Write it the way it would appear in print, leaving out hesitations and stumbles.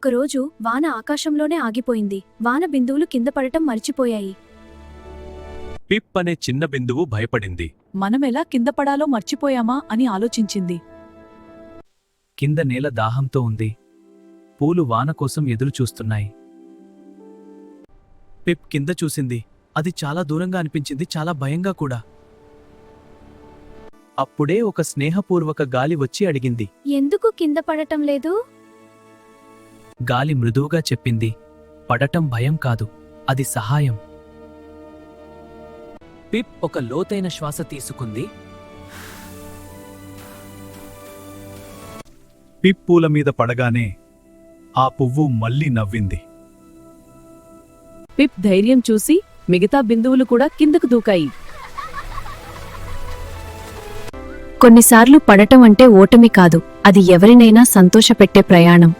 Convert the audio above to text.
ఒకరోజు వాన ఆకాశంలోనే ఆగిపోయింది. వాన బిందువులు కింద పడటం మర్చిపోయాయి. పిప్ అనే చిన్న బిందువు భయపడింది. మనమెలా కింద పడాలో మర్చిపోయామా అని ఆలోచించింది. కింద నేల దాహంతో ఉంది. పూలు వాన కోసం ఎదురుచూస్తున్నాయి. పిప్ కింద చూసింది. అది చాలా దూరంగా అనిపించింది, చాలా భయంగా కూడా. అప్పుడే ఒక స్నేహపూర్వక గాలి వచ్చి అడిగింది. ఎందుకు కింద పడటం లేదు? గాలి మృదువుగా చెప్పింది, పడటం భయం కాదు, అది సహాయం. పిప్ ఒక లోతైన శ్వాస తీసుకుంది. పిప్ పూల మీద పడగానే ఆ పువ్వు మళ్ళీ నవ్వింది. పిప్ ధైర్యం చూసి మిగతా బిందువులు కూడా కిందకు దూకాయి. కొన్నిసార్లు పడటం అంటే ఓటమి కాదు, అది ఎవరినైనా సంతోషపెట్టే ప్రయాణం.